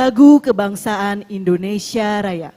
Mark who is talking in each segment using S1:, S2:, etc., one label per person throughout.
S1: Lagu Kebangsaan Indonesia Raya.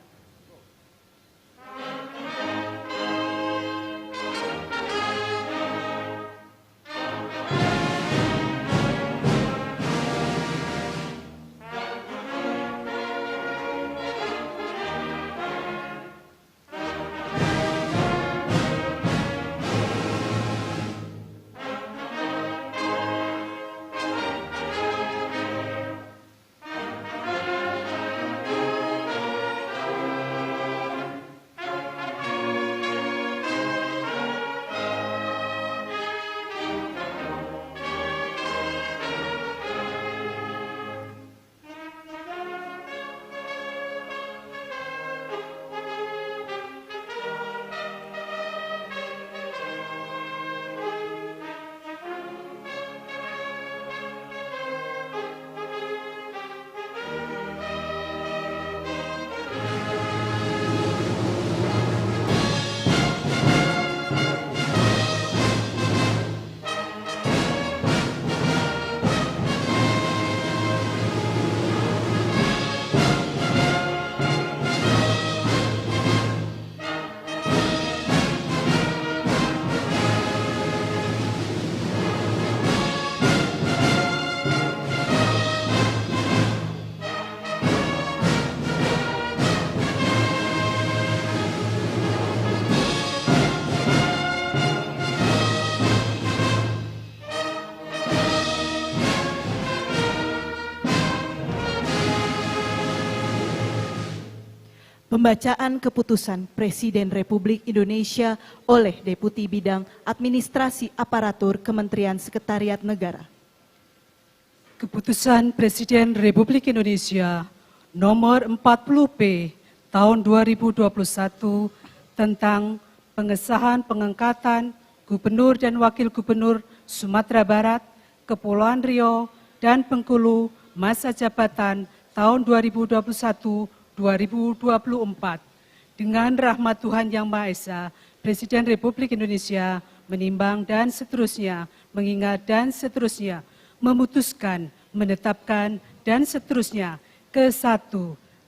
S1: Pembacaan keputusan Presiden Republik Indonesia oleh Deputi Bidang Administrasi Aparatur Kementerian Sekretariat Negara.
S2: Keputusan Presiden Republik Indonesia nomor 40P tahun 2021 tentang pengesahan pengangkatan Gubernur dan Wakil Gubernur Sumatera Barat, Kepulauan Riau, dan Bengkulu masa jabatan tahun 2021-2024. Dengan rahmat Tuhan Yang Maha Esa, Presiden Republik Indonesia menimbang dan seterusnya, mengingat dan seterusnya, memutuskan, menetapkan dan seterusnya. Ke-1,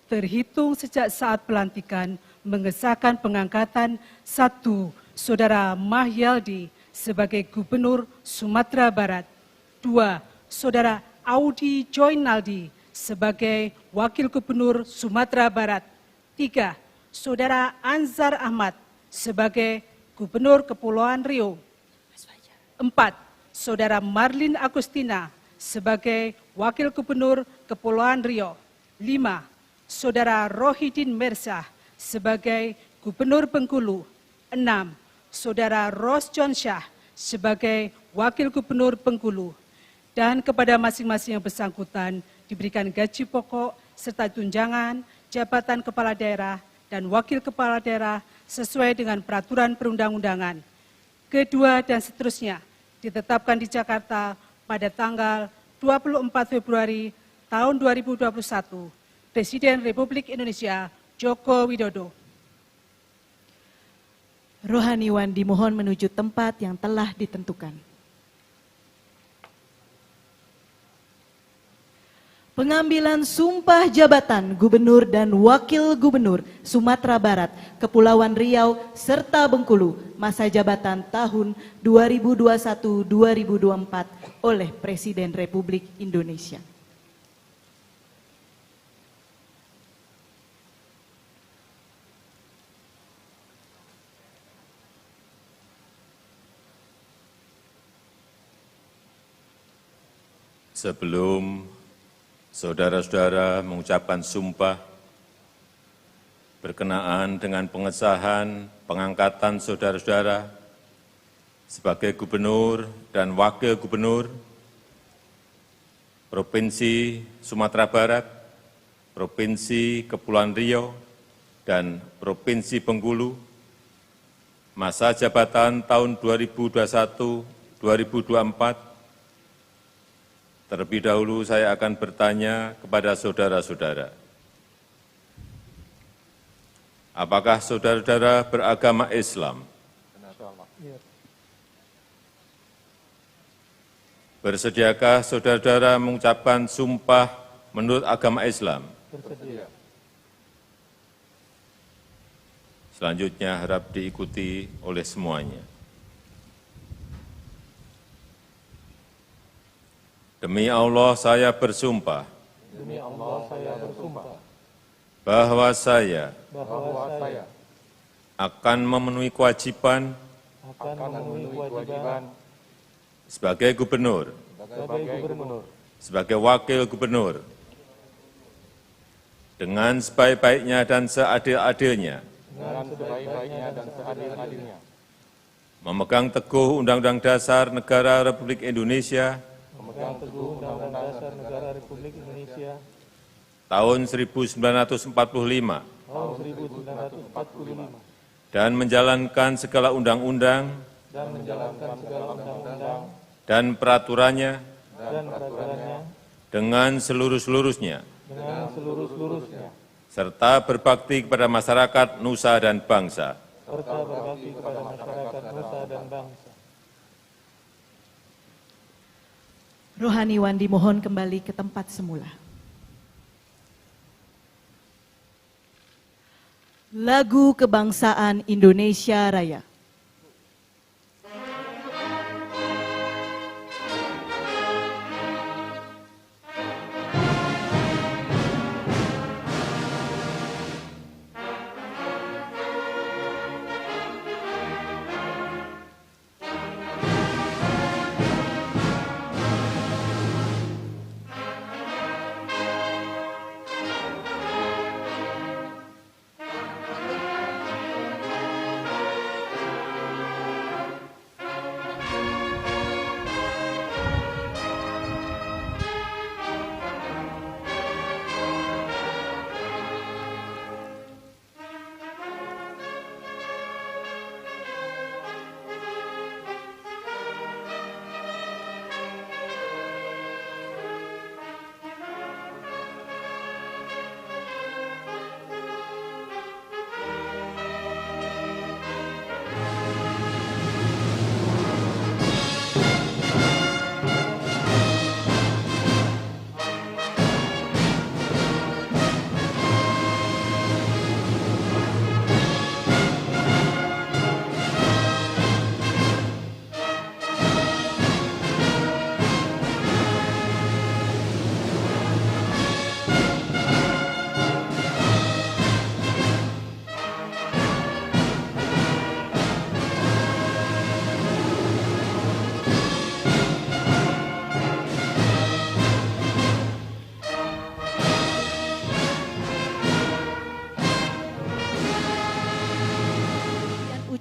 S2: terhitung sejak saat pelantikan, mengesahkan pengangkatan 1. Saudara Mahyaldi sebagai Gubernur Sumatera Barat. 2. Saudara Audi Joynaldi sebagai Wakil Gubernur Sumatera Barat. 3. Saudara Anzar Ahmad sebagai Gubernur Kepulauan Riau. 4. Saudara Marlin Agustina sebagai Wakil Gubernur Kepulauan Riau. 5. Saudara Rohidin Mersah sebagai Gubernur Bengkulu. 6. Saudara Ros Jonsyah sebagai Wakil Gubernur Bengkulu. Dan kepada masing-masing yang bersangkutan diberikan gaji pokok serta tunjangan, jabatan kepala daerah dan wakil kepala daerah sesuai dengan peraturan perundang-undangan. Kedua dan seterusnya ditetapkan di Jakarta pada tanggal 24 Februari tahun 2021. Presiden Republik Indonesia Joko Widodo.
S1: Rohaniwan dimohon menuju tempat yang telah ditentukan. Pengambilan sumpah jabatan Gubernur dan Wakil Gubernur Sumatera Barat, Kepulauan Riau, serta Bengkulu masa jabatan tahun 2021-2024 oleh Presiden Republik Indonesia.
S3: Sebelum saudara-saudara mengucapkan sumpah berkenaan dengan pengesahan pengangkatan saudara-saudara sebagai Gubernur dan Wakil Gubernur Provinsi Sumatera Barat, Provinsi Kepulauan Riau, dan Provinsi Bengkulu, masa jabatan tahun 2021-2024, terlebih dahulu saya akan bertanya kepada saudara-saudara. Apakah saudara-saudara beragama Islam? Bersediakah saudara-saudara mengucapkan sumpah menurut agama Islam.
S4: Bersedia.
S3: Selanjutnya harap diikuti oleh semuanya. Demi Allah saya bersumpah
S4: Demi Allah saya bersumpah
S3: bahwa saya
S4: bahwa saya
S3: akan memenuhi kewajiban
S4: akan memenuhi kewajiban
S3: sebagai gubernur,
S4: sebagai gubernur
S3: sebagai wakil gubernur, dengan sebaik-baiknya dan seadil-adilnya,
S4: dengan sebaik-baiknya dan seadil-adilnya,
S3: memegang teguh Undang-Undang Dasar Negara Republik Indonesia
S4: memegang teguh Undang-Undang Dasar Negara Republik Indonesia
S3: tahun 1945
S4: tahun 1945
S3: dan menjalankan segala undang-undang
S4: dan menjalankan segala undang-undang
S3: dan peraturannya
S4: dan peraturannya
S3: dengan seluruh-seluruhnya,
S4: dengan seluruh-seluruhnya,
S3: serta berbakti kepada masyarakat, nusa, dan bangsa.
S4: serta berbakti kepada masyarakat nusa dan bangsa.
S1: Rohaniwan dimohon kembali ke tempat semula. Lagu Kebangsaan Indonesia Raya.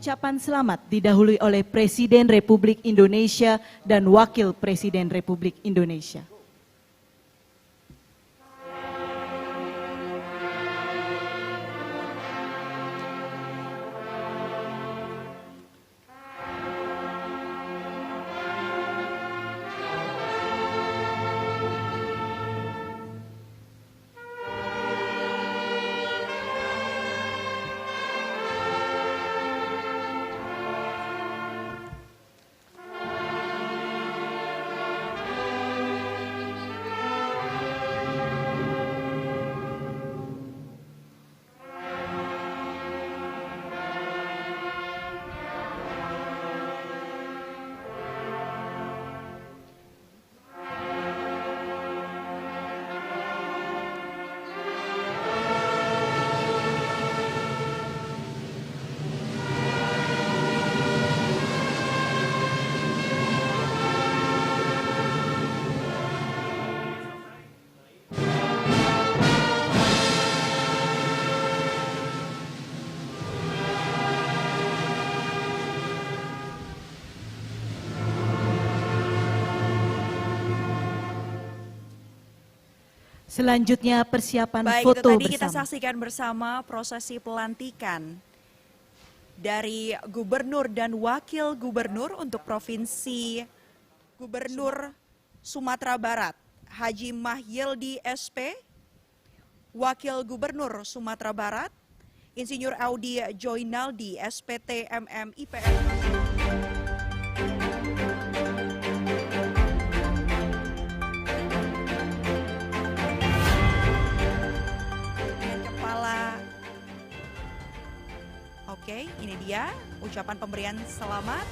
S1: Ucapan selamat didahului oleh Presiden Republik Indonesia dan Wakil Presiden Republik Indonesia. Selanjutnya persiapan
S5: Baik,
S1: foto
S5: itu tadi kita
S1: bersama.
S5: saksikan bersama prosesi pelantikan dari Gubernur dan Wakil Gubernur untuk Provinsi Gubernur Sumatera Barat, Haji Mahyildi SP, Wakil Gubernur Sumatera Barat, Insinyur Audi Joinaldi, SPT MM IPN. Oke, ini dia ucapan pemberian selamat.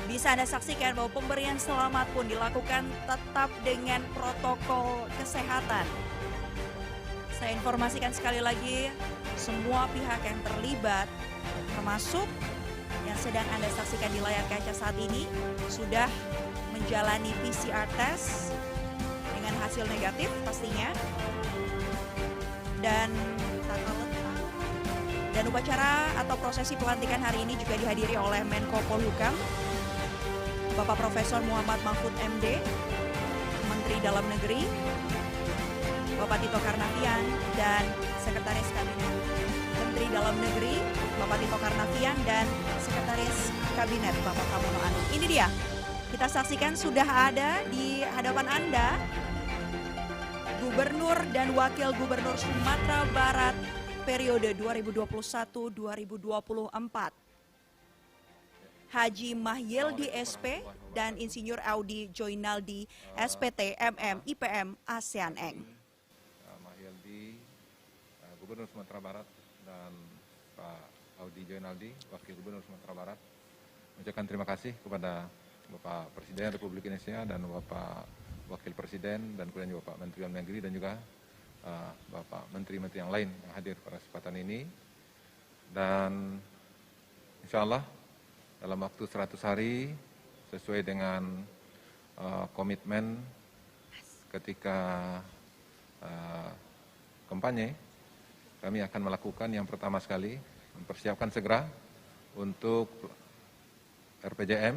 S5: Bisa Anda saksikan bahwa pemberian selamat pun dilakukan tetap dengan protokol kesehatan. Saya informasikan sekali lagi, semua pihak yang terlibat, termasuk yang sedang Anda saksikan di layar kaca saat ini, sudah menjalani PCR test dengan hasil negatif pastinya. Dan upacara atau prosesi pelantikan hari ini juga dihadiri oleh Menko Polhukam, Bapak Profesor Muhammad Mahfud MD, Menteri Dalam Negeri, Bapak Tito Karnavian, dan Sekretaris Kabinet Menteri Dalam Negeri, Bapak Tito Karnavian, dan Sekretaris Kabinet Bapak Pramono Anung. Ini dia, kita saksikan sudah ada di hadapan Anda Gubernur dan Wakil Gubernur Sumatera Barat periode 2021-2024. Haji Mahyildi SP dan Insinyur Audi Joinaldi SPT MM IPM ASEAN Eng.
S6: Mahyildi, Gubernur Sumatera Barat, dan Pak Audi Joinaldi, Wakil Gubernur Sumatera Barat, mengucapkan terima kasih kepada Bapak Presiden Republik Indonesia dan Bapak Wakil Presiden dan kemudian juga Pak Menteri Dalam Negeri dan juga Bapak Menteri-Menteri yang lain yang hadir pada kesempatan ini. Dan insya Allah dalam waktu 100 hari sesuai dengan komitmen ketika kampanye, kami akan melakukan yang pertama sekali, mempersiapkan segera untuk RPJM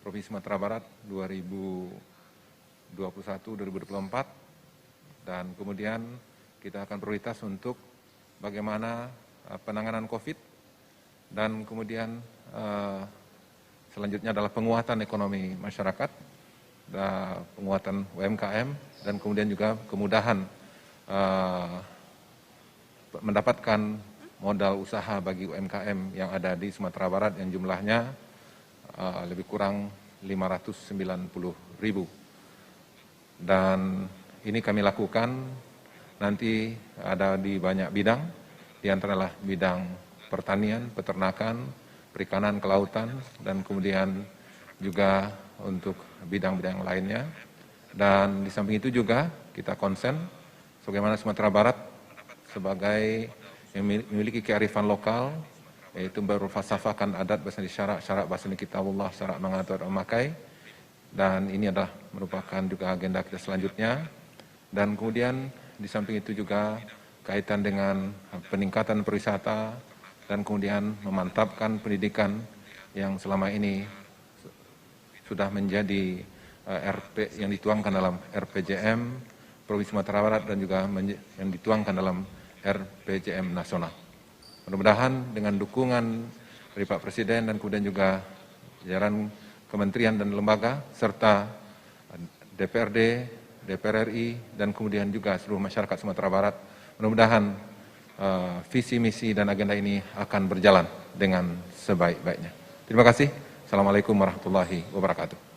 S6: Provinsi Sumatera Barat 2021-2024, dan kemudian kita akan prioritas untuk bagaimana penanganan COVID, dan kemudian selanjutnya adalah penguatan ekonomi masyarakat, penguatan UMKM, dan kemudian juga kemudahan mendapatkan modal usaha bagi UMKM yang ada di Sumatera Barat yang jumlahnya lebih kurang 590.000. Dan ini kami lakukan nanti ada di banyak bidang, di antara bidang pertanian, peternakan, perikanan, kelautan, dan kemudian juga untuk bidang-bidang lainnya. Dan di samping itu juga kita konsen bagaimana Sumatera Barat sebagai yang memiliki kearifan lokal, yaitu berfalsafahkan adat, bahasa syarak bahasa kitabullah, syarak mengatur memakai, dan ini adalah merupakan juga agenda kita selanjutnya. Dan kemudian di samping itu juga kaitan dengan peningkatan pariwisata, dan kemudian memantapkan pendidikan yang selama ini sudah menjadi RP yang dituangkan dalam RPJM Provinsi Sumatera Barat dan juga yang dituangkan dalam RPJM nasional. Mudah-mudahan dengan dukungan dari Pak Presiden dan kemudian juga jajaran kementerian dan lembaga serta DPRD, DPR RI, dan kemudian juga seluruh masyarakat Sumatera Barat, mudah-mudahan visi, misi, dan agenda ini akan berjalan dengan sebaik-baiknya. Terima kasih. Assalamualaikum warahmatullahi wabarakatuh.